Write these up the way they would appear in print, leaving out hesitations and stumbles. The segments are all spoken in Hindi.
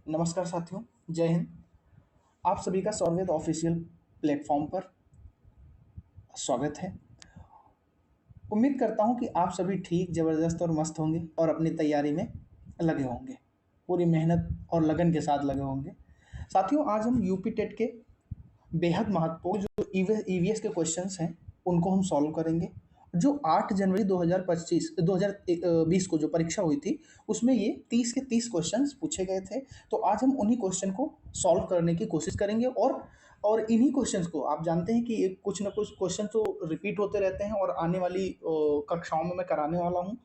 नमस्कार साथियों, जय हिंद। आप सभी का सौरवेद ऑफिशियल प्लेटफॉर्म पर स्वागत है। उम्मीद करता हूं कि आप सभी ठीक, ज़बरदस्त और मस्त होंगे और अपनी तैयारी में लगे होंगे, पूरी मेहनत और लगन के साथ लगे होंगे। साथियों, आज हम यूपी टेट के बेहद महत्वपूर्ण जो ईवीएस के क्वेश्चंस हैं उनको हम सॉल्व करेंगे। जो 8 जनवरी 2020 को जो परीक्षा हुई थी उसमें ये 30 के 30 क्वेश्चंस पूछे गए थे। तो आज हम उन्हीं क्वेश्चन को सॉल्व करने की कोशिश करेंगे और इन्हीं क्वेश्चंस को आप जानते हैं कि कुछ ना कुछ क्वेश्चन तो रिपीट होते रहते हैं और आने वाली कक्षाओं में मैं कराने वाला हूँ।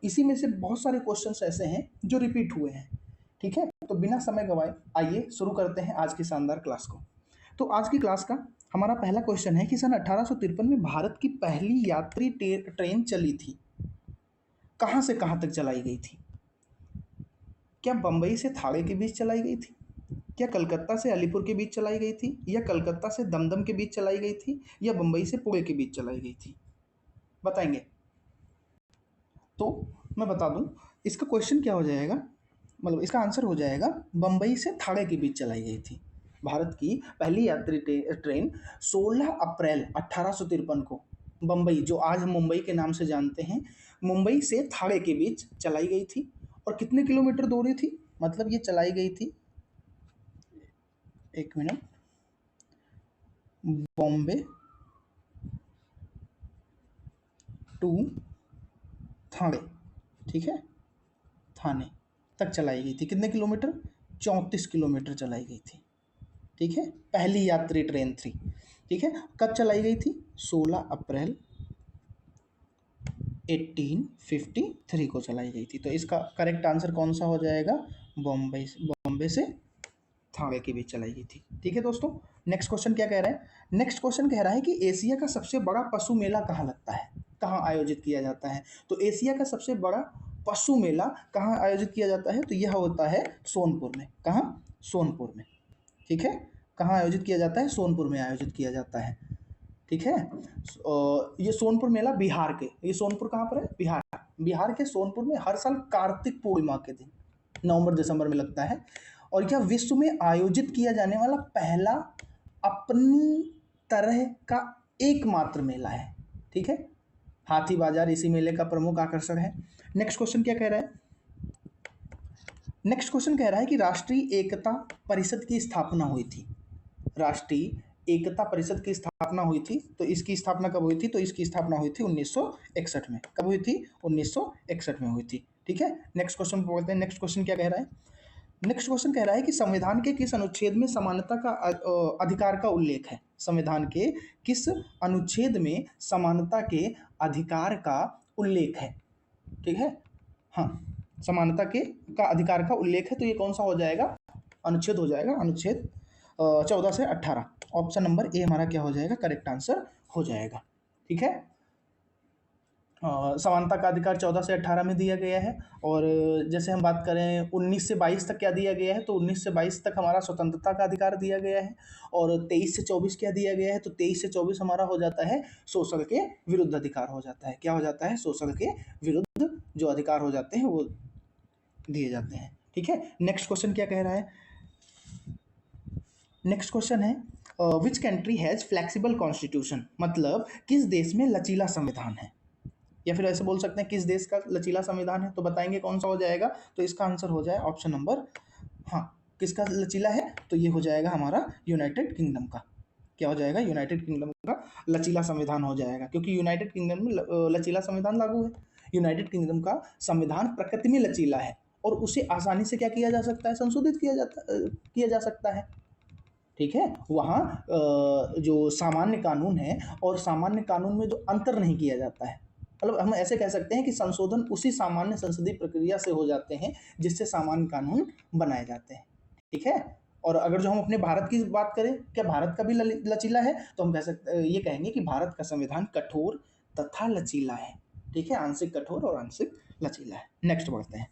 इसी में से बहुत सारे क्वेश्चंस ऐसे हैं जो रिपीट हुए हैं। ठीक है, तो बिना समय गवाए आइए शुरू करते हैं आज की शानदार क्लास को। तो आज की क्लास का हमारा पहला क्वेश्चन है कि सन 1853 में भारत की पहली यात्री ट्रेन चली थी, कहां से कहां तक चलाई गई थी? क्या बंबई से थाने के बीच चलाई गई थी, क्या कलकत्ता से अलीपुर के बीच चलाई गई थी, या कलकत्ता से दमदम के बीच चलाई गई थी, या बंबई से पुणे के बीच चलाई गई थी? बताएंगे? तो मैं बता दूं, इसका क्वेश्चन क्या हो जाएगा, मतलब इसका आंसर हो जाएगा बंबई से थाने के बीच चलाई गई थी। भारत की पहली यात्री ट्रेन 16 अप्रैल 1853 को बंबई, जो आज हम मुंबई के नाम से जानते हैं, मुंबई से थाने के बीच चलाई गई थी। और कितने किलोमीटर दूरी थी? मतलब ये चलाई गई थी, एक मिनट, बॉम्बे टू थाने, ठीक है, थाने तक चलाई गई थी। कितने किलोमीटर? 34 किलोमीटर चलाई गई थी। ठीक है, पहली यात्री ट्रेन थी। ठीक है, कब चलाई गई थी? 16 अप्रैल 1853 को चलाई गई थी। तो इसका करेक्ट आंसर कौन सा हो जाएगा? बॉम्बे से थाने के बीच चलाई गई थी। ठीक है दोस्तों, नेक्स्ट क्वेश्चन क्या कह रहा है? नेक्स्ट क्वेश्चन कह रहा है कि एशिया का सबसे बड़ा पशु मेला कहाँ लगता है, कहाँ आयोजित किया जाता है? तो एशिया का सबसे बड़ा पशु मेला कहाँ आयोजित किया जाता है? तो यह होता है सोनपुर में। कहाँ? सोनपुर में। ठीक है, कहाँ आयोजित किया जाता है? सोनपुर में आयोजित किया जाता है। ठीक है, ये सोनपुर मेला बिहार के, ये सोनपुर कहाँ पर है? बिहार के सोनपुर में हर साल कार्तिक पूर्णिमा के दिन नवंबर दिसंबर में लगता है। और यह विश्व में आयोजित किया जाने वाला पहला अपनी तरह का एकमात्र मेला है। ठीक है, हाथी बाजार इसी मेले का प्रमुख आकर्षण है। नेक्स्ट क्वेश्चन क्या कह रहा है? नेक्स्ट क्वेश्चन कह रहा है कि राष्ट्रीय एकता परिषद की स्थापना हुई थी। राष्ट्रीय एकता परिषद की स्थापना हुई थी, तो इसकी स्थापना कब हुई थी? तो इसकी स्थापना हुई थी 1961 में। कब हुई थी? 1961 में हुई थी। ठीक है, नेक्स्ट क्वेश्चन बोलते हैं। नेक्स्ट क्वेश्चन क्या कह रहा है? नेक्स्ट क्वेश्चन कह रहा है कि संविधान के किस अनुच्छेद में समानता का अधिकार का उल्लेख है? संविधान के किस अनुच्छेद में समानता के अधिकार का उल्लेख है? ठीक है, हाँ, समानता के का अधिकार का उल्लेख है। तो ये कौन सा हो जाएगा? अनुच्छेद हो जाएगा, अनुच्छेद 14 से 18। ऑप्शन नंबर ए हमारा क्या हो जाएगा? करेक्ट आंसर हो जाएगा। ठीक है, समानता का अधिकार 14 से 18 में दिया गया है। और जैसे हम बात करें 19 से 22 तक क्या दिया गया है? तो 19 से 22 तक हमारा स्वतंत्रता का अधिकार दिया गया है। और 23 से 24 क्या दिया गया है? तो 23 से 24 हमारा हो जाता है शोषण के विरुद्ध अधिकार हो जाता है। क्या हो जाता है? शोषण के विरुद्ध जो अधिकार हो जाते हैं वो दिए जाते हैं। ठीक है, नेक्स्ट क्वेश्चन क्या कह रहा है? नेक्स्ट क्वेश्चन है which country has flexible constitution, मतलब किस देश में लचीला संविधान है? या फिर ऐसे बोल सकते हैं किस देश का लचीला संविधान है? तो बताएंगे कौन सा हो जाएगा? तो इसका आंसर हो जाए ऑप्शन नंबर, हाँ, किसका लचीला है? तो ये हो जाएगा हमारा यूनाइटेड किंगडम का। क्या हो जाएगा? यूनाइटेड किंगडम का लचीला संविधान हो जाएगा, क्योंकि यूनाइटेड किंगडम में लचीला संविधान लागू है। यूनाइटेड किंगडम का संविधान प्रकृति में लचीला है और उसे आसानी से क्या किया जा सकता है? संशोधित किया जा सकता है। ठीक है, वहाँ जो सामान्य कानून है और सामान्य कानून में जो अंतर नहीं किया जाता है, मतलब हम ऐसे कह सकते हैं कि संशोधन उसी सामान्य संसदीय प्रक्रिया से हो जाते हैं जिससे सामान्य कानून बनाए जाते हैं। ठीक है, और अगर जो हम अपने भारत की बात करें, क्या भारत का भी लचीला है? तो हम कह सकते, ये कहेंगे कि भारत का संविधान कठोर तथा लचीला है। ठीक है, आंशिक कठोर और आंशिक लचीला है। नेक्स्ट बढ़ते हैं।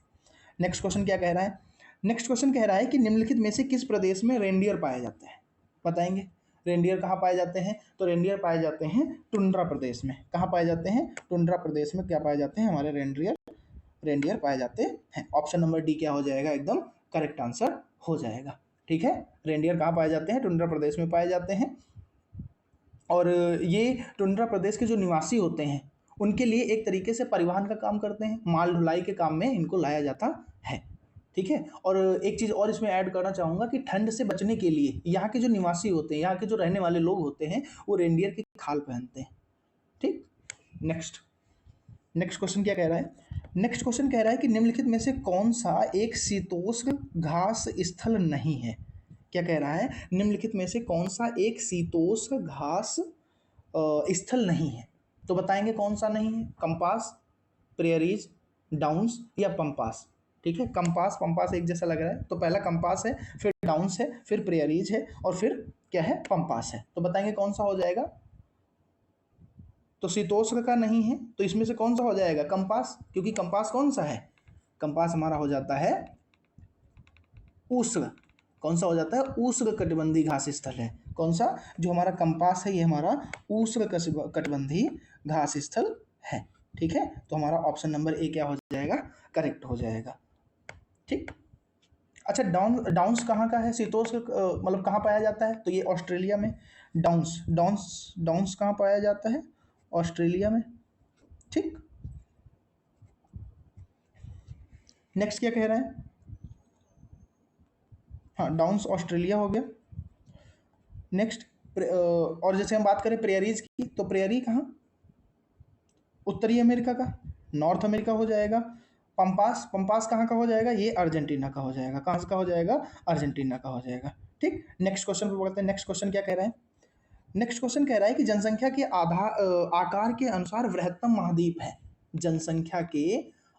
नेक्स्ट क्वेश्चन क्या कह रहा है? नेक्स्ट क्वेश्चन कह रहा है कि निम्नलिखित में से किस प्रदेश में रेंडियर पाए जाते हैं? बताएंगे, रेंडियर कहाँ पाए जाते हैं? तो रेंडियर पाए जाते हैं टुंड्रा प्रदेश में। कहाँ पाए जाते हैं? टुंड्रा प्रदेश में क्या पाए जाते हैं? हमारे रेंडियर पाए जाते हैं। ऑप्शन नंबर डी क्या हो जाएगा? एकदम करेक्ट आंसर हो जाएगा। ठीक है, रेंडियर कहाँ पाए जाते हैं? टुंड्रा प्रदेश में पाए जाते हैं। और ये टुंड्रा प्रदेश के जो निवासी होते हैं उनके लिए एक तरीके से परिवहन का काम करते हैं, माल ढुलाई के काम में इनको लाया जाता है। ठीक है, और एक चीज़ और इसमें ऐड करना चाहूँगा कि ठंड से बचने के लिए यहाँ के जो निवासी होते हैं, यहाँ के जो रहने वाले लोग होते हैं, वो रेंडियर की खाल पहनते हैं। ठीक, नेक्स्ट क्वेश्चन क्या कह रहा है? नेक्स्ट क्वेश्चन कह रहा है कि निम्नलिखित में से कौन सा एक शीतोष्ण घास स्थल नहीं है? क्या कह रहा है? निम्नलिखित में से कौन सा एक शीतोष्ण घास स्थल नहीं है? तो बताएंगे कौन सा नहीं है? कंपास, प्रेयरीज, डाउन्स या पंपास। ठीक है, कंपास पंपास एक जैसा लग रहा है, तो पहला कंपास है, फिर डाउन्स है, फिर प्रेयरीज है, और फिर क्या है? पंपास है। तो बताएंगे कौन सा हो जाएगा? तो शीतोष्ण का नहीं है, तो इसमें से कौन सा हो जाएगा? कंपास, क्योंकि कंपास कौन सा है? कंपास हमारा हो जाता है उष्ण। कौन सा हो जाता है? उष्ण कटिबंधीय घास स्थल है। कौन सा? जो हमारा कंपास है ये हमारा उष्ण कटिबंधीय घास स्थल है। ठीक है, तो हमारा ऑप्शन नंबर ए क्या हो जाएगा? करेक्ट हो जाएगा। ठीक, अच्छा, डाउन्स कहाँ का है? शीतोष्ण मतलब कहाँ पाया जाता है? तो ये ऑस्ट्रेलिया में। डाउन्स कहाँ पाया जाता है? ऑस्ट्रेलिया में। ठीक, नेक्स्ट क्या कह रहा है? हाँ, डाउन्स ऑस्ट्रेलिया हो गया। नेक्स्ट, और जैसे हम बात करें प्रेयरीज की, तो प्रेयरी कहाँ? उत्तरी अमेरिका का, नॉर्थ अमेरिका हो जाएगा। पंपास कहाँ का हो जाएगा? ये अर्जेंटीना का हो जाएगा। कहाँ का हो जाएगा? अर्जेंटीना का हो जाएगा। ठीक, नेक्स्ट क्वेश्चन पे बढ़ते हैं। नेक्स्ट क्वेश्चन क्या कह रहा है? नेक्स्ट क्वेश्चन कह रहा है कि जनसंख्या के आकार के अनुसार वृहत्तम महाद्वीप है। जनसंख्या के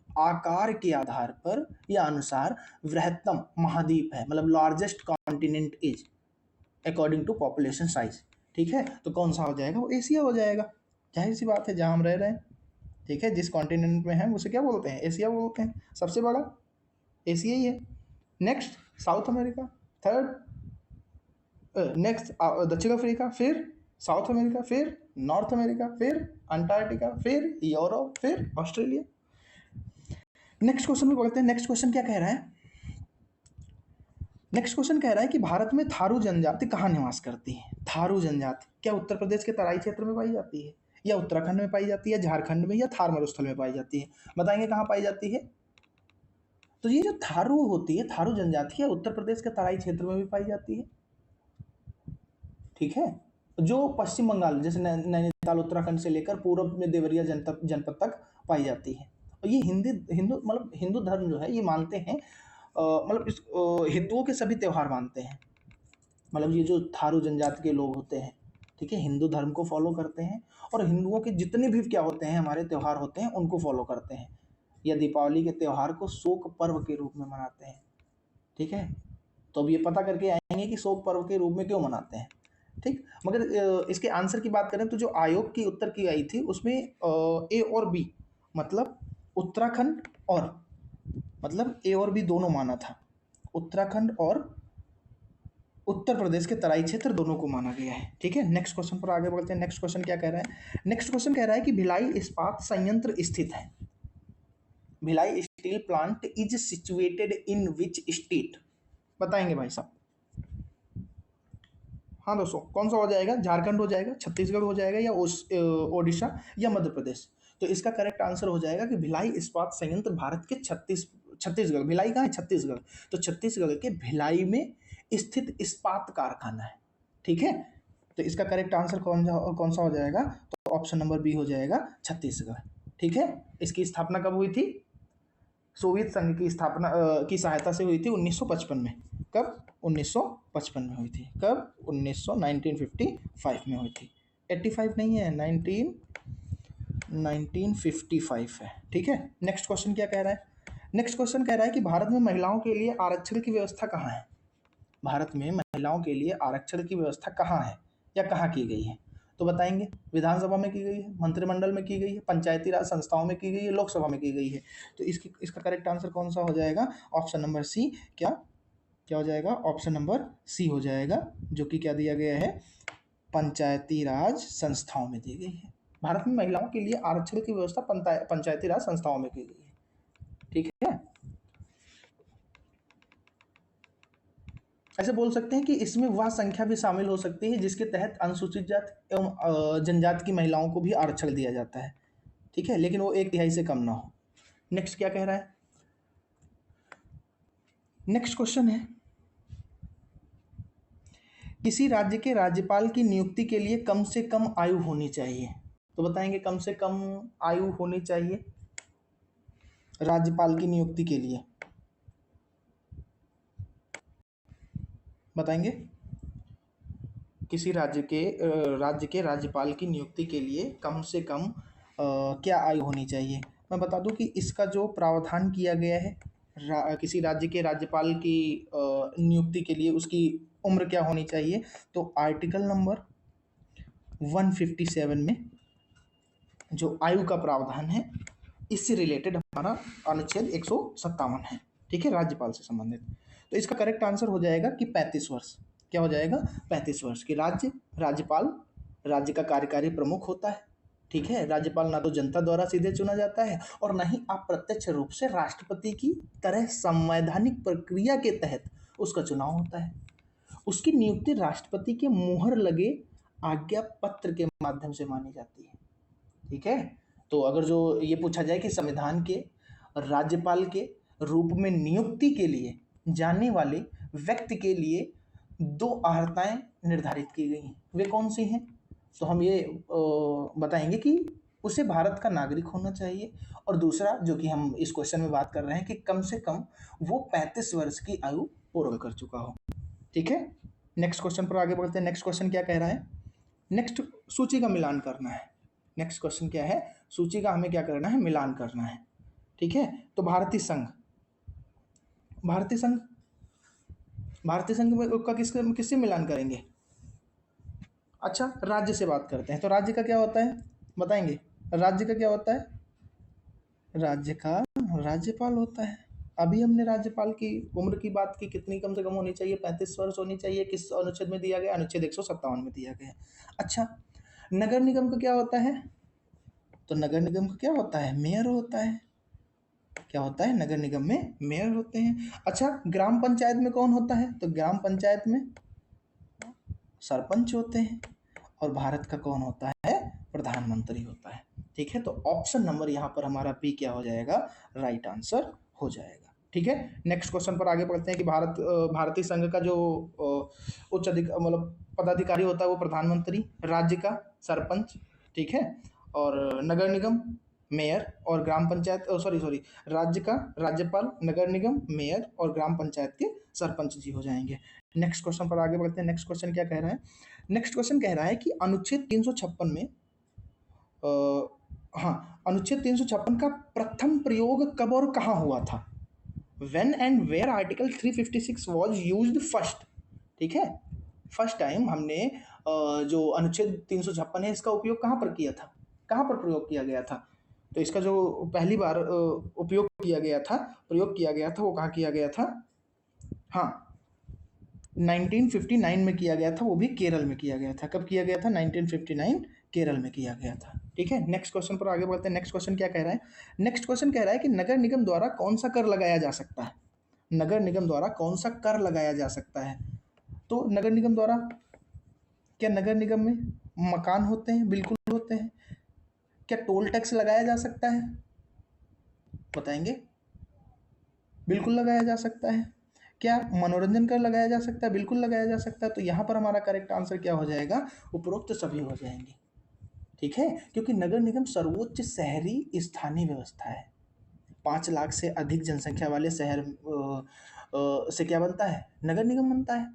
आकार के आधार पर या अनुसार वृहत्तम महाद्वीप है, मतलब largest continent is according to population size. ठीक है, तो कौन सा हो जाएगा? वो एशिया हो जाएगा। जाहिर सी बात है, जहाँ हम रह रहे हैं। ठीक है, जिस कॉन्टिनेंट में है उसे क्या बोलते हैं? एशिया बोलते हैं। सबसे बड़ा एशिया ही है। Next, south America. Third, next दक्षिण अफ्रीका, फिर साउथ अमेरिका, फिर नॉर्थ अमेरिका, फिर अंटार्कटिका, फिर यूरोप, फिर ऑस्ट्रेलिया। नेक्स्ट क्वेश्चन में बढ़ते हैं। नेक्स्ट क्वेश्चन क्या कह रहा है? नेक्स्ट क्वेश्चन कह रहा है कि भारत में थारू जनजाति कहाँ निवास करती है? थारू जनजाति क्या उत्तर प्रदेश के तराई क्षेत्र में पाई जाती है, या उत्तराखंड में पाई जाती है, झारखंड में, या थार मरुस्थल में पाई जाती है? बताएंगे कहाँ पाई जाती है? तो ये जो थारू होती है, थारू जनजाति है, उत्तर प्रदेश के तराई क्षेत्र में भी पाई जाती है। ठीक है, जो पश्चिम बंगाल जैसे नैनीताल उत्तराखंड से लेकर पूर्व में देवरिया जनपद तक पाई जाती है। और ये हिंदू धर्म जो है ये मानते हैं, मतलब इस हिंदुओं के सभी त्यौहार मानते हैं। मतलब ये जो थारू जनजाति के लोग होते हैं, ठीक है, हिंदू धर्म को फॉलो करते हैं, और हिंदुओं के जितने भी क्या होते हैं हमारे त्यौहार होते हैं उनको फॉलो करते हैं, या दीपावली के त्यौहार को शोक पर्व के रूप में मनाते हैं। ठीक है, तो अब ये पता करके आएंगे कि शोक पर्व के रूप में क्यों मनाते हैं। ठीक, मगर इसके आंसर की बात करें तो जो आयोग की उत्तर की आई थी उसमें ए और बी, मतलब उत्तराखंड और, मतलब ए और बी दोनों माना था। उत्तराखंड और उत्तर प्रदेश के तराई क्षेत्र दोनों को माना गया है। ठीक है, नेक्स्ट क्वेश्चन पर आगे बढ़ते हैं। नेक्स्ट क्वेश्चन क्या कह रहा है? नेक्स्ट क्वेश्चन कह रहा है कि भिलाई इस्पात संयंत्र स्थित है। Bhilai steel plant is situated in which state? बताएंगे भाई साहब। हाँ दोस्तों, कौन सा हो जाएगा? झारखंड हो जाएगा, छत्तीसगढ़ हो जाएगा, या ओडिशा, या मध्य प्रदेश? तो इसका करेक्ट आंसर हो जाएगा कि भिलाई इस्पात संयंत्र भारत के छत्तीसगढ़। भिलाई कहाँ है? छत्तीसगढ़। तो छत्तीसगढ़ के भिलाई में स्थित इस्पात कारखाना है। ठीक है, तो इसका करेक्ट आंसर कौन सा हो जाएगा? तो ऑप्शन नंबर बी हो जाएगा, छत्तीसगढ़। ठीक है, इसकी स्थापना कब हुई थी? सोवियत संघ की स्थापना की सहायता से हुई थी 1955 में। कब? 1955 में हुई थी। कब? 1955 में हुई थी। 85 नहीं है, 1955 है। ठीक है, नेक्स्ट क्वेश्चन क्या कह रहा है? नेक्स्ट क्वेश्चन कह रहा है कि भारत में महिलाओं के लिए आरक्षण की व्यवस्था कहाँ है? भारत में महिलाओं के लिए आरक्षण की व्यवस्था कहाँ है या कहाँ की गई है? तो बताएंगे। विधानसभा में की गई है, मंत्रिमंडल में की गई है, पंचायती राज संस्थाओं में की गई है, लोकसभा में की गई है। तो इसका करेक्ट आंसर कौन सा हो जाएगा? Option number C. क्या हो जाएगा? ऑप्शन नंबर सी हो जाएगा, जो कि क्या दिया गया है? पंचायती राज संस्थाओं में दी गई है। भारत में महिलाओं के लिए आरक्षण की व्यवस्था पंचायती राज संस्थाओं में की गई है। ठीक है, ऐसे बोल सकते हैं कि इसमें वह संख्या भी शामिल हो सकती है जिसके तहत अनुसूचित जाति एवं जनजाति की महिलाओं को भी आरक्षण दिया जाता है, ठीक है, लेकिन वो 1/3 से कम ना हो। नेक्स्ट क्या कह रहा है, नेक्स्ट क्वेश्चन है, किसी राज्य के राज्यपाल की नियुक्ति के लिए कम से कम आयु होनी चाहिए। तो बताएंगे कम से कम आयु होनी चाहिए राज्यपाल की नियुक्ति के लिए, बताएंगे किसी राज्य के राज्यपाल की नियुक्ति के लिए कम से कम क्या आयु होनी चाहिए। मैं बता दूं कि इसका जो प्रावधान किया गया है किसी राज्य के राज्यपाल की नियुक्ति के लिए उसकी उम्र क्या होनी चाहिए, तो आर्टिकल नंबर 157 में जो आयु का प्रावधान है इससे रिलेटेड हमारा अनुच्छेद 157 है, ठीक है, राज्यपाल से संबंधित। तो इसका करेक्ट आंसर हो जाएगा कि 35 वर्ष। क्या हो जाएगा, 35 वर्ष की राज्यपाल राज्य का कार्यकारी प्रमुख होता है, ठीक है। राज्यपाल ना तो जनता द्वारा सीधे चुना जाता है और ना ही अप्रत्यक्ष रूप से राष्ट्रपति की तरह संवैधानिक प्रक्रिया के तहत उसका चुनाव होता है। उसकी नियुक्ति राष्ट्रपति के मुहर लगे आज्ञा पत्र के माध्यम से मानी जाती है, ठीक है। तो अगर जो ये पूछा जाए कि संविधान के राज्यपाल के रूप में नियुक्ति के लिए जाने वाले व्यक्ति के लिए 2 अर्हताएं निर्धारित की गई हैं, वे कौन सी हैं, तो हम ये बताएंगे कि उसे भारत का नागरिक होना चाहिए और दूसरा जो कि हम इस क्वेश्चन में बात कर रहे हैं कि कम से कम वो 35 वर्ष की आयु पूर्ण कर चुका हो, ठीक है। नेक्स्ट क्वेश्चन पर आगे बढ़ते हैं। नेक्स्ट क्वेश्चन क्या कह रहा है, नेक्स्ट सूची का मिलान करना है। नेक्स्ट क्वेश्चन क्या है, सूची का हमें क्या करना है, मिलान करना है, ठीक है। तो भारतीय संघ में का किससे मिलान करेंगे, अच्छा राज्य से बात करते हैं। तो राज्य का क्या होता है बताएंगे, राज्य का क्या होता है, राज्य का राज्यपाल होता है। अभी हमने राज्यपाल की उम्र की बात की, कितनी कम से कम होनी चाहिए, 35 वर्ष होनी चाहिए। किस अनुच्छेद में दिया गया, अनुच्छेद 157 में दिया गया। अच्छा, नगर निगम का क्या होता है, तो नगर निगम का क्या होता है, मेयर होता है। क्या होता है, नगर निगम में मेयर होते हैं। अच्छा, ग्राम पंचायत में कौन होता है, तो ग्राम पंचायत में सरपंच होते हैं और भारत का कौन होता है, प्रधानमंत्री होता है, ठीक है। तो ऑप्शन नंबर यहाँ पर हमारा बी क्या हो जाएगा, राइट आंसर हो जाएगा, ठीक है। नेक्स्ट क्वेश्चन पर आगे बढ़ते हैं कि भारतीय संघ का जो उच्च मतलब पदाधिकारी होता है वो प्रधानमंत्री, राज्य का सरपंच, ठीक है, और नगर निगम मेयर और ग्राम पंचायत सॉरी राज्य का राज्यपाल, नगर निगम मेयर और ग्राम पंचायत के सरपंच जी हो जाएंगे। नेक्स्ट क्वेश्चन पर आगे बढ़ते हैं। नेक्स्ट क्वेश्चन क्या कह रहा है, नेक्स्ट क्वेश्चन कह रहा है कि अनुच्छेद 356 में अनुच्छेद 356 का प्रथम प्रयोग कब और कहाँ हुआ था, when and where article 356 was used first, ठीक है। फर्स्ट टाइम हमने जो अनुच्छेद 356 है इसका उपयोग कहाँ पर किया था, कहाँ पर प्रयोग किया गया था, तो इसका जो पहली बार उपयोग किया गया था, प्रयोग किया गया था, वो कहाँ किया गया था, हाँ 1959 में किया गया था, वो भी केरल में किया गया था। कब किया गया था, 1959 केरल में किया गया था, ठीक है। नेक्स्ट क्वेश्चन पर आगे बढ़ते हैं। नेक्स्ट क्वेश्चन क्या कह रहा है, नेक्स्ट क्वेश्चन कह रहा है कि नगर निगम द्वारा कौन सा कर लगाया जा सकता है, नगर निगम द्वारा कौन सा कर लगाया जा सकता है। तो नगर निगम द्वारा, क्या नगर निगम में मकान होते हैं, बिल्कुल होते हैं। क्या टोल टैक्स लगाया जा सकता है, बताएंगे, बिल्कुल लगाया जा सकता है। क्या मनोरंजन कर लगाया जा सकता है, बिल्कुल लगाया जा सकता है। तो यहाँ पर हमारा करेक्ट आंसर क्या हो जाएगा, उपरोक्त सभी हो जाएंगे, ठीक है, क्योंकि नगर निगम सर्वोच्च शहरी स्थानीय व्यवस्था है। 5 लाख से अधिक जनसंख्या वाले शहर से क्या बनता है, नगर निगम बनता है।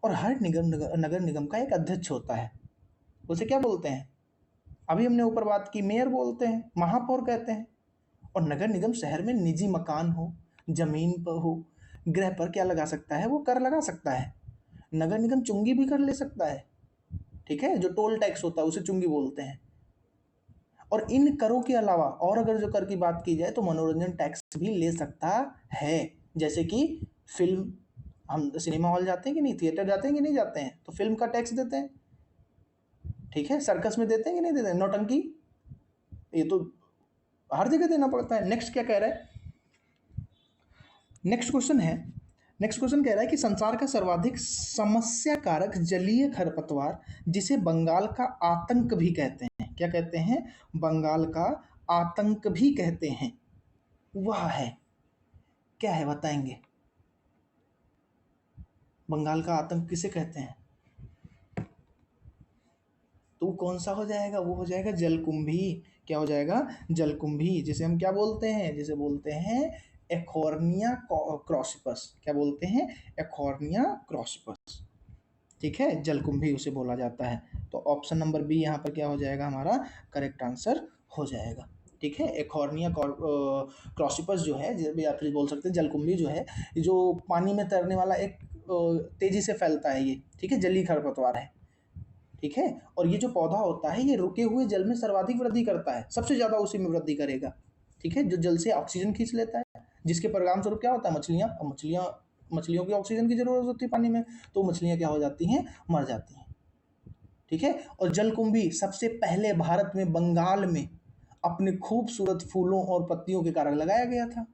और हर नगर निगम का एक अध्यक्ष होता है, उसे क्या बोलते हैं, अभी हमने ऊपर बात की, मेयर बोलते हैं, महापौर कहते हैं। और नगर निगम शहर में निजी मकान हो, जमीन पर हो, गृह पर क्या लगा सकता है, वो कर लगा सकता है। नगर निगम चुंगी भी कर ले सकता है, ठीक है, जो टोल टैक्स होता है उसे चुंगी बोलते हैं। और इन करों के अलावा और अगर जो कर की बात की जाए तो मनोरंजन टैक्स भी ले सकता है, जैसे कि फिल्म, हम सिनेमा हॉल जाते हैं कि नहीं, थिएटर जाते हैं कि नहीं जाते हैं, तो फिल्म का टैक्स देते हैं, ठीक है। सर्कस में देते हैं कि नहीं देते हैं, नौटंकी, ये तो हर जगह देना पड़ता है। नेक्स्ट क्या कह रहा है, नेक्स्ट क्वेश्चन है, नेक्स्ट क्वेश्चन कह रहा है कि संसार का सर्वाधिक समस्या कारक जलीय खरपतवार जिसे बंगाल का आतंक भी कहते हैं, क्या कहते हैं, बंगाल का आतंक भी कहते हैं, वह है, क्या है बताएंगे, बंगाल का आतंक किसे कहते हैं, तो कौन सा हो जाएगा, वो हो जाएगा जलकुंभी। क्या हो जाएगा, जलकुंभी, जिसे हम क्या बोलते हैं, जिसे बोलते हैं एखोर्निया क्रॉसिपस, क्या बोलते हैं, एखोर्निया क्रॉसिपस, ठीक है, जलकुंभी उसे बोला जाता है। तो ऑप्शन नंबर बी यहाँ पर क्या हो जाएगा, हमारा करेक्ट आंसर हो जाएगा, ठीक है। एखोर्निया क्रॉसिपस जो है, या फिर बोल सकते हैं जलकुंभी जो है, जो पानी में तैरने वाला एक तेजी से फैलता है ये, ठीक है, जलीय खरपतवार है, ठीक है। और ये जो पौधा होता है ये रुके हुए जल में सर्वाधिक वृद्धि करता है, सबसे ज्यादा उसी में वृद्धि करेगा, ठीक है, जो जल से ऑक्सीजन खींच लेता है, जिसके परिणाम स्वरूप क्या होता है, मछलियां, और मछलियों की ऑक्सीजन की जरूरत होती है पानी में, तो मछलियां क्या हो जाती हैं, मर जाती हैं, ठीक है। और जलकुंभी सबसे पहले भारत में बंगाल में अपने खूबसूरत फूलों और पत्तियों के कारण लगाया गया था,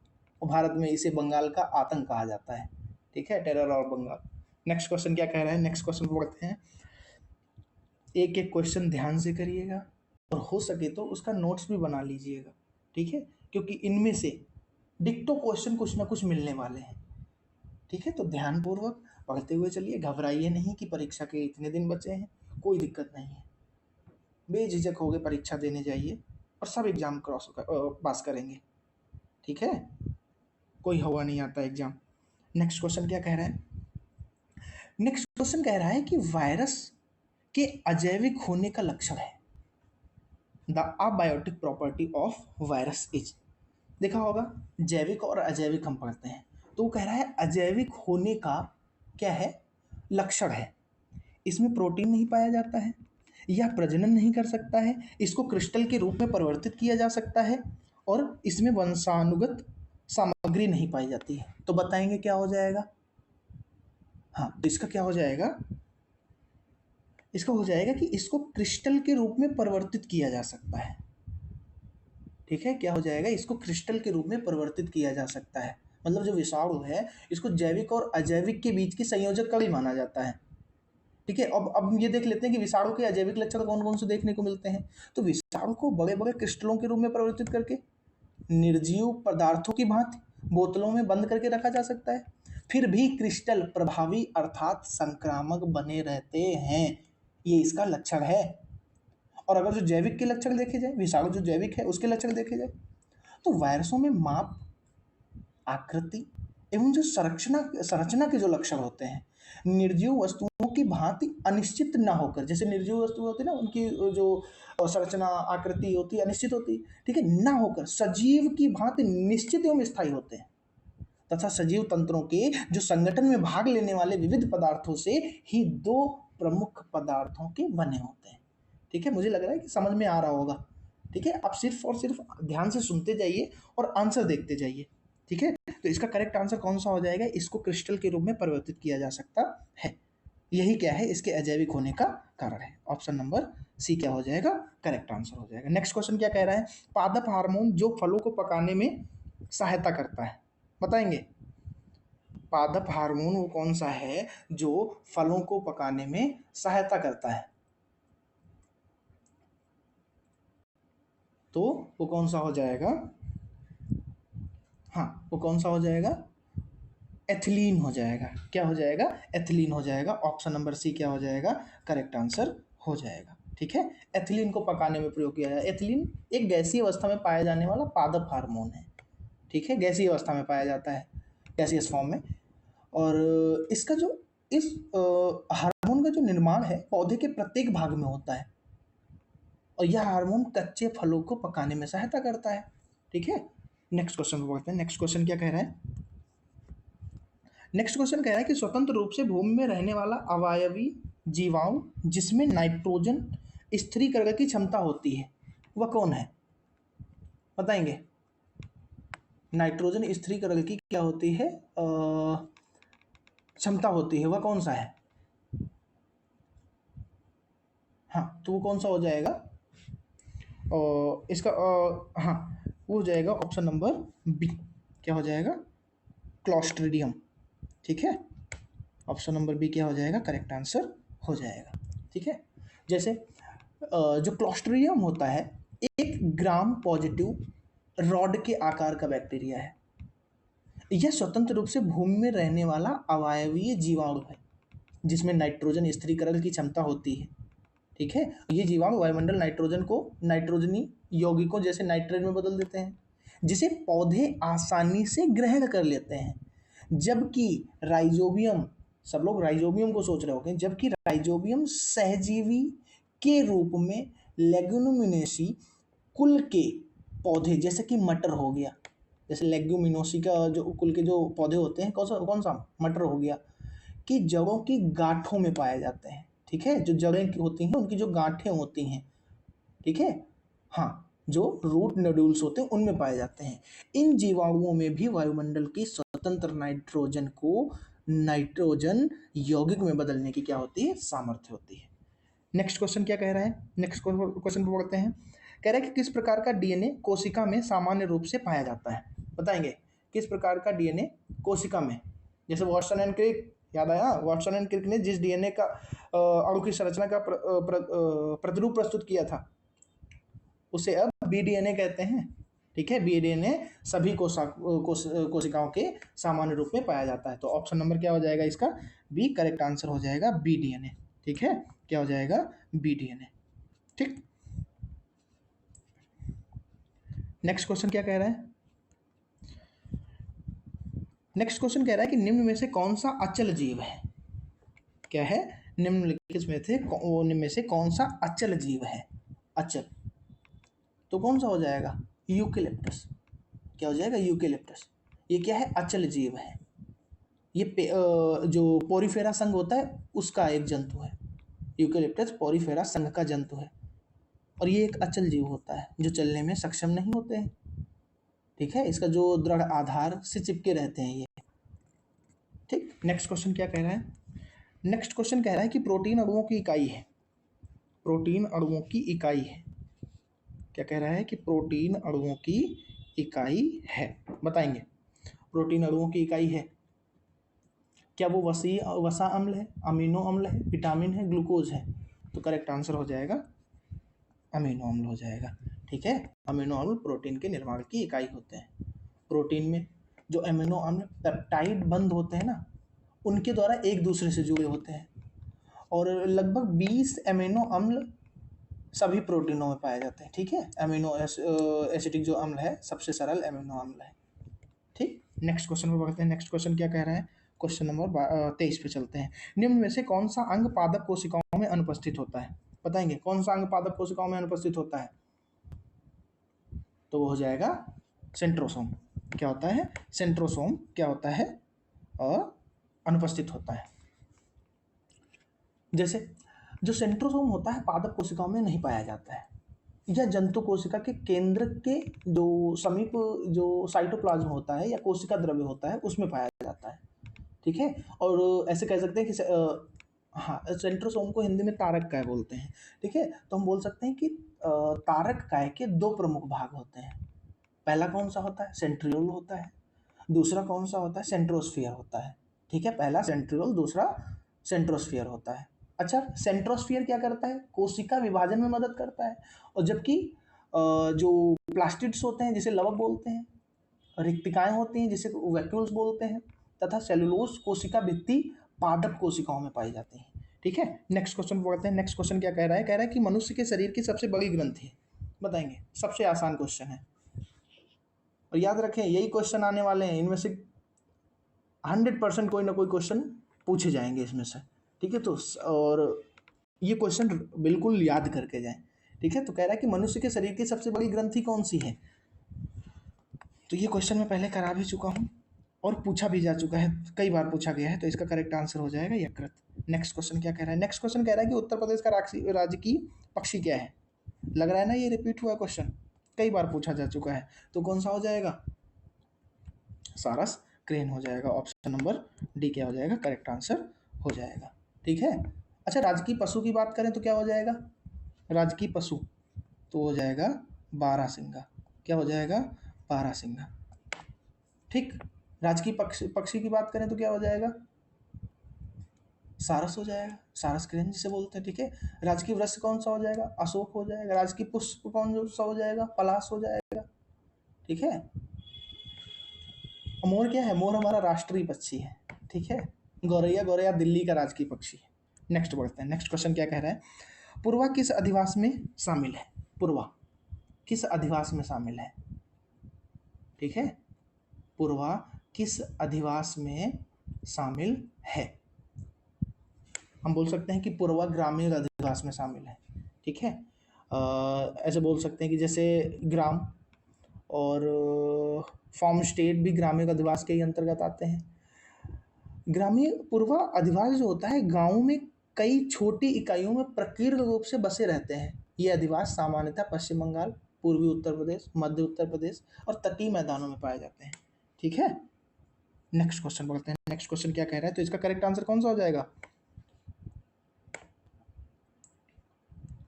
और भारत में इसे बंगाल का आतंक कहा जाता है, ठीक है, टेरर और बंगाल। नेक्स्ट क्वेश्चन क्या कह रहा है, नेक्स्ट क्वेश्चन पढ़ते हैं, एक एक क्वेश्चन ध्यान से करिएगा और हो सके तो उसका नोट्स भी बना लीजिएगा, ठीक है, क्योंकि इनमें से डिक्टो क्वेश्चन कुछ ना कुछ मिलने वाले हैं, ठीक है। तो ध्यानपूर्वक पढ़ते हुए चलिए, घबराइए नहीं कि परीक्षा के इतने दिन बचे हैं, कोई दिक्कत नहीं है, बेझिझक होकर परीक्षा देने जाइए और सब एग्जाम पास करेंगे, ठीक है, कोई हवा नहीं आता एग्जाम। नेक्स्ट क्वेश्चन क्या कह रहा है, नेक्स्ट क्वेश्चन कह रहा है कि वायरस के अजैविक होने का लक्षण है, the abiotic property of virus is, देखा होगा जैविक और अजैविक हम पढ़ते हैं, तो वो कह रहा है अजैविक होने का क्या है, लक्षण है, इसमें प्रोटीन नहीं पाया जाता है, यह प्रजनन नहीं कर सकता है, इसको क्रिस्टल के रूप में परिवर्तित किया जा सकता है, और इसमें वंशानुगत सामग्री नहीं पाई जाती है, तो बताएंगे क्या हो जाएगा, हाँ तो इसका क्या हो जाएगा, इसका हो जाएगा कि इसको क्रिस्टल के रूप में परिवर्तित किया जा सकता है, ठीक है, क्या हो जाएगा, इसको क्रिस्टल के रूप में परिवर्तित किया जा सकता है, मतलब जो विषाणु है इसको जैविक और अजैविक के बीच के संयोजक का भी माना जाता है, ठीक है। अब ये देख लेते हैं कि विषाणु के अजैविक लक्षण कौन कौन से देखने को मिलते हैं, तो विषाणु को बड़े बड़े क्रिस्टलों के रूप में परिवर्तित करके निर्जीव पदार्थों की भांति बोतलों में बंद करके रखा जा सकता है, फिर भी क्रिस्टल प्रभावी अर्थात संक्रामक बने रहते हैं, ये इसका लक्षण है। और अगर जो जैविक के लक्षण देखे जाए, विषाणु जो जैविक है उसके लक्षण देखे जाए, तो वायरसों में माप, आकृति एवं जो संरचना संरचना के जो लक्षण होते हैं, निर्जीव वस्तुओं की भांति अनिश्चित न होकर, जैसे निर्जीव वस्तु होती है ना, उनकी जो संरचना आकृति होती है अनिश्चित होती है, ठीक है, ना होकर सजीव की भांति निश्चित एवं स्थायी होते हैं, तथा सजीव तंत्रों के जो संगठन में भाग लेने वाले विविध पदार्थों से ही दो प्रमुख पदार्थों के बने होते हैं, ठीक है, मुझे लग रहा है कि समझ में आ रहा होगा, ठीक है। आप सिर्फ और सिर्फ ध्यान से सुनते जाइए और आंसर देखते जाइए, ठीक है। तो इसका करेक्ट आंसर कौन सा हो जाएगा, इसको क्रिस्टल के रूप में परिवर्तित किया जा सकता है, यही क्या है, इसके अजैविक होने का कारण है, ऑप्शन नंबर सी क्या हो जाएगा, करेक्ट आंसर हो जाएगा। नेक्स्ट क्वेश्चन क्या कह रहा है, पादप हार्मोन जो फलों को पकाने में सहायता करता है, बताएंगे, पादप हार्मोन वो कौन सा है जो फलों को पकाने में सहायता करता है, तो वो कौन सा हो जाएगा, हाँ वो कौन सा हो जाएगा, एथिलीन हो जाएगा, क्या हो जाएगा, एथिलीन हो जाएगा, ऑप्शन नंबर सी क्या हो जाएगा, करेक्ट आंसर हो जाएगा, ठीक है। एथिलीन को पकाने में प्रयोग किया जाए, एथिलीन एक गैसीय अवस्था में पाया जाने वाला पादप हार्मोन है, ठीक है, गैसीय अवस्था में पाया जाता है, गैसियस फॉर्म में, और इसका जो इस हार्मोन का जो निर्माण है पौधे के प्रत्येक भाग में होता है, और यह हार्मोन कच्चे फलों को पकाने में सहायता करता है, ठीक है। नेक्स्ट क्वेश्चन को पढ़ते हैं, नेक्स्ट क्वेश्चन क्या कह रहा है, नेक्स्ट क्वेश्चन कह रहा है कि स्वतंत्र रूप से भूमि में रहने वाला अवयवी जीवाणु जिसमें नाइट्रोजन स्थिरीकरण की क्षमता होती है, वह कौन है, बताएंगे, नाइट्रोजन स्थिरीकरण की क्या होती है, क्षमता होती है, वह कौन सा है, हाँ तो वो कौन सा हो जाएगा, इसका हाँ वो हो जाएगा ऑप्शन नंबर बी, क्या हो जाएगा, क्लॉस्ट्रिडियम, ठीक है, ऑप्शन नंबर बी क्या हो जाएगा, करेक्ट आंसर हो जाएगा। ठीक है, जैसे जो क्लोस्ट्रिडियम होता है एक ग्राम पॉजिटिव रॉड के आकार का बैक्टीरिया है। यह स्वतंत्र रूप से भूमि में रहने वाला अवायवीय जीवाणु है जिसमें नाइट्रोजन स्थिरीकरण की क्षमता होती है। ठीक है, ये जीवाणु वायुमंडल नाइट्रोजन को नाइट्रोजनी यौगिकों जैसे नाइट्रेट में बदल देते हैं जिसे पौधे आसानी से ग्रहण कर लेते हैं। जबकि राइजोबियम, सब लोग राइजोबियम को सोच रहे होंगे, जबकि राइजोबियम सहजीवी के रूप में लेग्यूमिनेसी कुल के पौधे जैसे कि मटर हो गया, जैसे लेग्यूमिनोसी का जो कुल के जो पौधे होते हैं, कौन सा मटर हो गया, कि जड़ों की गांठों में पाए जाते हैं। ठीक है, जो जड़ें होती हैं उनकी जो गांठें होती हैं, ठीक है, हाँ, जो रूट नोड्यूल्स होते हैं उनमें पाए जाते हैं। इन जीवाणुओं में भी वायुमंडल की स्वतंत्र नाइट्रोजन को नाइट्रोजन यौगिक में बदलने की क्या होती है, सामर्थ्य होती है। नेक्स्ट क्वेश्चन क्या कह रहा है, नेक्स्ट क्वेश्चन पे पढ़ते हैं। कह रहा है कि किस प्रकार का डीएनए कोशिका में सामान्य रूप से पाया जाता है, बताएंगे किस प्रकार का डीएनए कोशिका में। जैसे वाटसन एंड क्रिक, याद आया, वाटसन एंड क्रिक ने जिस डीएनए का अणु की संरचना का प्रतिरूप प्रस्तुत किया था उसे अब बीडीएनए कहते हैं। ठीक है, बीडीएनए सभी कोशिकाओं के सामान्य रूप में पाया जाता है। तो ऑप्शन नंबर क्या हो जाएगा इसका, बी करेक्ट आंसर हो जाएगा, बीडीएनए। ठीक है, क्या हो जाएगा, बीडीएनए। ठीक, नेक्स्ट क्वेश्चन क्या कह रहा है, नेक्स्ट क्वेश्चन कह रहा है कि निम्न में से कौन सा अचल जीव है। क्या है, निम्नलिखित में से कौन सा अचल जीव है, अचल, तो कौन सा हो जाएगा, यूकेलिप्टस। क्या हो जाएगा, यूकेलिप्टस। ये क्या है, अचल जीव है। ये जो पोरीफेरा संघ होता है उसका एक जंतु है, यूकेलिप्टस पोरीफेरा संघ का जंतु है, और ये एक अचल जीव होता है जो चलने में सक्षम नहीं होते हैं। ठीक है, इसका जो दृढ़ आधार से चिपके रहते हैं ये। ठीक, नेक्स्ट क्वेश्चन क्या कह रहा है, नेक्स्ट क्वेश्चन कह रहा है कि प्रोटीन अणुओं की इकाई है, प्रोटीन अणुओं की इकाई है। क्या कह रहा है कि प्रोटीन अणुओं की इकाई है, बताएंगे प्रोटीन अणुओं की इकाई है। क्या वो वसा अम्ल है, अमीनो अम्ल है, विटामिन है, ग्लूकोज है, तो करेक्ट आंसर हो जाएगा अमीनो अम्ल हो जाएगा। ठीक है, अमीनो अम्ल प्रोटीन के निर्माण की इकाई होते हैं। प्रोटीन में जो अमीनो अम्ल पेप्टाइड बंध होते हैं ना, उनके द्वारा एक दूसरे से जुड़े होते हैं, और लगभग 20 अमीनो अम्ल सभी प्रोटीनों में पाए जाते हैं। ठीक है, अमीनो एसिटिक जो अम्ल है सबसे सरल अमीनो अम्ल है। ठीक, नेक्स्ट क्वेश्चन पे बढ़ते हैं। नेक्स्ट क्वेश्चन क्या कह रहा है, क्वेश्चन नंबर 23 पे चलते हैं। निम्न में से कौन सा अंग पादप कोशिकाओं में अनुपस्थित होता है, बताएंगे कौन सा अंग पादप कोशिकाओं में अनुपस्थित होता है, तो वो हो जाएगा सेंट्रोसोम। क्या होता है, सेंट्रोसोम क्या होता है, अनुपस्थित होता है। जैसे जो सेंट्रोसोम होता है पादप कोशिकाओं में नहीं पाया जाता है, यह जंतु कोशिका के केंद्र के जो समीप जो साइटोप्लाज्म होता है या कोशिका द्रव्य होता है उसमें पाया जाता है। ठीक है, और ऐसे कह सकते हैं कि हाँ, सेंट्रोसोम को हिंदी में तारक काय बोलते हैं। ठीक है, तो हम बोल सकते हैं कि तारक काय के दो प्रमुख भाग होते हैं। पहला कौन सा होता है, सेंट्रियोल होता है, दूसरा कौन सा होता है, सेंट्रोस्फियर होता है। ठीक है, पहला सेंट्रियोल, दूसरा सेंट्रोस्फियर होता है। अच्छा, सेंट्रोस्फियर क्या करता है, कोशिका विभाजन में मदद करता है, और जबकि जो प्लास्टिड्स होते हैं जिसे लवक बोलते हैं, रिक्तिकाएं होती हैं जिसे वैक्यूल्स बोलते हैं, तथा सेलुलोज कोशिका भित्ति पादप कोशिकाओं में पाई जाती हैं। ठीक है, नेक्स्ट क्वेश्चन पढ़ते हैं। नेक्स्ट क्वेश्चन क्या कह रहा है, कह रहा है कि मनुष्य के शरीर की सबसे बड़ी ग्रंथि, बताएंगे, सबसे आसान क्वेश्चन है, और याद रखें यही क्वेश्चन आने वाले हैं, इनमें से 100% कोई ना कोई क्वेश्चन पूछे जाएंगे इसमें से। ठीक है, तो और ये क्वेश्चन बिल्कुल याद करके जाएं। ठीक है, तो कह रहा है कि मनुष्य के शरीर की सबसे बड़ी ग्रंथि कौन सी है, तो ये क्वेश्चन मैं पहले करा भी चुका हूँ और पूछा भी जा चुका है, कई बार पूछा गया है, तो इसका करेक्ट आंसर हो जाएगा यकृत। नेक्स्ट क्वेश्चन क्या कह रहा है, नेक्स्ट क्वेश्चन कह रहा है कि उत्तर प्रदेश का राज्य की पक्षी क्या है। लग रहा है ना ये रिपीट हुआ क्वेश्चन, कई बार पूछा जा चुका है, तो कौन सा हो जाएगा, सारस क्रेन हो जाएगा। ऑप्शन नंबर डी क्या हो जाएगा, करेक्ट आंसर हो जाएगा। ठीक है, अच्छा, राजकीय पशु की बात करें तो क्या हो जाएगा, राजकीय पशु तो हो जाएगा बारहसिंगा। क्या हो जाएगा, बारहसिंगा। ठीक, राजकीय पक्षी की बात करें तो क्या हो जाएगा, सारस हो जाएगा, सारस कृंज जिसे बोलते हैं। ठीक है, राजकीय वृक्ष कौन सा हो जाएगा, अशोक हो जाएगा। राजकीय पुष्प कौन सा हो जाएगा, पलाश हो जाएगा। ठीक है, मोर क्या है, मोर हमारा राष्ट्रीय पक्षी है। ठीक है, गौरैया, गौरैया दिल्ली का राजकीय पक्षी है। नेक्स्ट बढ़ते हैं, नेक्स्ट क्वेश्चन क्या कह रहा है, पूर्वा किस अधिवास में शामिल है, पूर्वा किस अधिवास में शामिल है। ठीक है, पूर्वा किस अधिवास में शामिल है। हम बोल सकते हैं कि पूर्वा ग्रामीण अधिवास में शामिल है। ठीक है, ऐसे बोल सकते हैं कि जैसे ग्राम और फॉर्म स्टेट भी ग्रामीण अधिवास के ही अंतर्गत आते हैं। ग्रामीण पूर्वा अधिवास जो होता है, गांवों में कई छोटी इकाइयों में प्रकीर्ण रूप से बसे रहते हैं। ये अधिवास सामान्यतः पश्चिम बंगाल, पूर्वी उत्तर प्रदेश, मध्य उत्तर प्रदेश और तटीय मैदानों में पाए जाते हैं। ठीक है, नेक्स्ट क्वेश्चन बोलते हैं। नेक्स्ट क्वेश्चन क्या कह रहा है, तो इसका करेक्ट आंसर कौन सा हो जाएगा।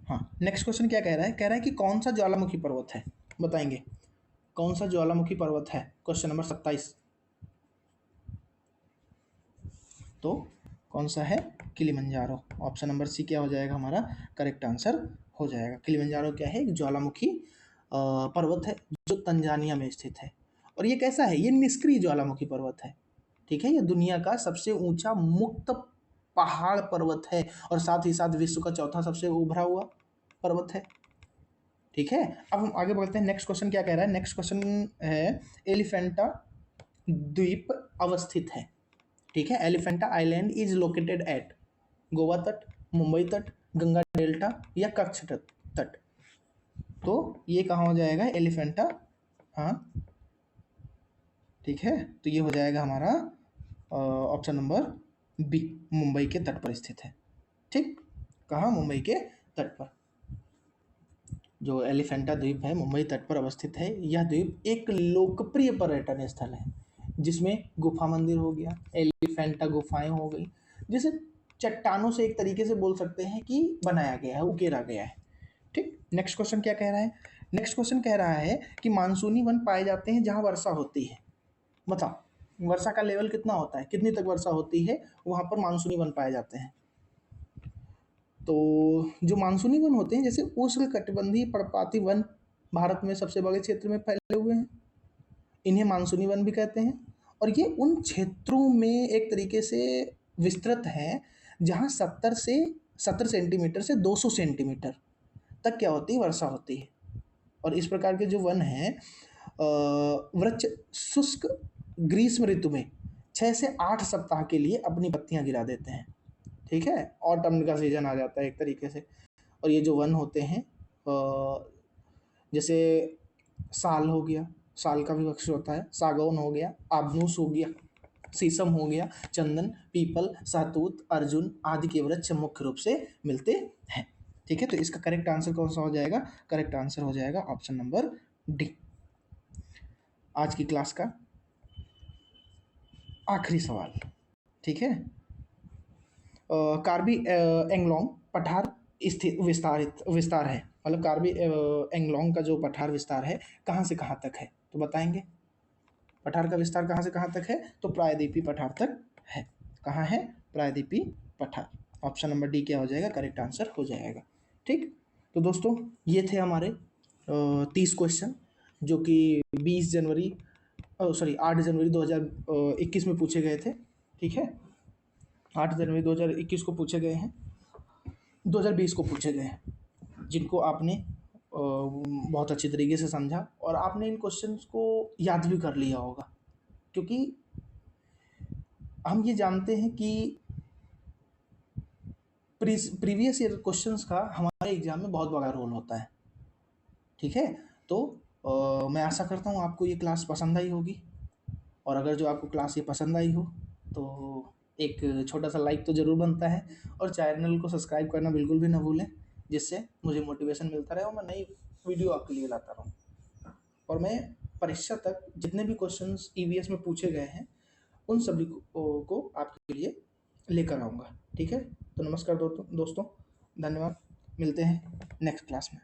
हाँ, नेक्स्ट क्वेश्चन क्या कह रहा है, कह रहा है कि कौन सा ज्वालामुखी पर्वत है, बताएंगे कौन सा ज्वालामुखी पर्वत है। क्वेश्चन नंबर 27, तो कौन सा है, किलिमंजारो। ऑप्शन नंबर सी क्या हो जाएगा हमारा करेक्ट आंसर हो जाएगा। किलिमंजारो क्या है, एक ज्वालामुखी पर्वत है जो तंजानिया में स्थित है। और ये कैसा है, ये निष्क्रिय ज्वालामुखी पर्वत है। ठीक है, ये दुनिया का सबसे ऊंचा मुक्त पहाड़ पर्वत है और साथ ही साथ विश्व का चौथा सबसे उभरा हुआ पर्वत है। ठीक है, अब हम आगे बढ़ते हैं। नेक्स्ट क्वेश्चन क्या कह रहा है, नेक्स्ट क्वेश्चन है एलिफेंटा द्वीप अवस्थित है। ठीक है, Elephanta island is located at Goa तट, मुंबई तट, गंगा डेल्टा या कच्छ तट। तो ये कहाँ हो जाएगा, एलिफेंटा। हाँ, ठीक है, तो ये हो जाएगा हमारा ऑप्शन नंबर बी, मुंबई के तट पर स्थित है। ठीक, कहाँ, मुंबई के तट पर जो एलिफेंटा द्वीप है मुंबई तट पर अवस्थित है। यह द्वीप एक लोकप्रिय पर्यटन स्थल है जिसमें गुफा मंदिर हो गया, एलिफेंटा गुफाएं हो गई, जिसे चट्टानों से एक तरीके से बोल सकते हैं कि बनाया गया है, उकेरा गया है। ठीक, नेक्स्ट क्वेश्चन क्या कह रहा है, नेक्स्ट क्वेश्चन कह रहा है कि मानसूनी वन पाए जाते हैं जहां वर्षा होती है। बताओ वर्षा का लेवल कितना होता है, कितनी तक वर्षा होती है, वहां पर मानसूनी वन पाए जाते हैं। तो जो मानसूनी वन होते हैं, जैसे उष्णकटिबंधीय पर्णपाती वन भारत में सबसे बड़े क्षेत्र में फैले हुए हैं, इन्हें मानसूनी वन भी कहते हैं। और ये उन क्षेत्रों में एक तरीके से विस्तृत है जहाँ 70 सेंटीमीटर से 200 सेंटीमीटर तक क्या होती है, वर्षा होती है। और इस प्रकार के जो वन हैं, वृक्ष शुष्क ग्रीष्म ऋतु में 6 से 8 सप्ताह के लिए अपनी पत्तियां गिरा देते हैं। ठीक है, ऑटम का सीजन आ जाता है एक तरीके से। और ये जो वन होते हैं, जैसे साल हो गया, साल का भी वृक्ष होता है, सागौन हो गया, आबनूस हो गया, शीशम हो गया, चंदन, पीपल, सहतूत, अर्जुन आदि के वृक्ष मुख्य रूप से मिलते हैं। ठीक है, तो इसका करेक्ट आंसर कौन सा हो जाएगा, करेक्ट आंसर हो जाएगा ऑप्शन नंबर डी। आज की क्लास का आखिरी सवाल। ठीक है, कार्बी एंगलोंग पठार स्थित विस्तार है, मतलब कार्बी एंगलोंग का जो पठार विस्तार है कहाँ से कहाँ तक है, तो बताएंगे पठार का विस्तार कहाँ से कहाँ तक है, तो प्रायद्वीपीय पठार तक है। कहाँ है, प्रायद्वीपीय पठार। ऑप्शन नंबर डी क्या हो जाएगा, करेक्ट आंसर हो जाएगा। ठीक, तो दोस्तों ये थे हमारे 30 क्वेश्चन जो कि 8 जनवरी 2021 में पूछे गए थे। ठीक है, 8 जनवरी 2021 को पूछे गए हैं, 2020 को पूछे गए हैं, जिनको आपने बहुत अच्छी तरीके से समझा और आपने इन क्वेश्चंस को याद भी कर लिया होगा। क्योंकि हम ये जानते हैं कि प्रीवियस ईयर क्वेश्चंस का हमारे एग्जाम में बहुत बड़ा रोल होता है। ठीक है, तो मैं आशा करता हूँ आपको ये क्लास पसंद आई होगी। और अगर जो आपको क्लास ये पसंद आई हो तो एक छोटा सा लाइक तो ज़रूर बनता है, और चैनल को सब्सक्राइब करना बिल्कुल भी ना भूलें, जिससे मुझे मोटिवेशन मिलता रहे और मैं नई वीडियो आपके लिए लाता रहूँ। और मैं परीक्षा तक जितने भी क्वेश्चंस ईवीएस में पूछे गए हैं उन सभी को आपके लिए लेकर आऊँगा। ठीक है, तो नमस्कार दोस्तों, धन्यवाद, मिलते हैं नेक्स्ट क्लास में।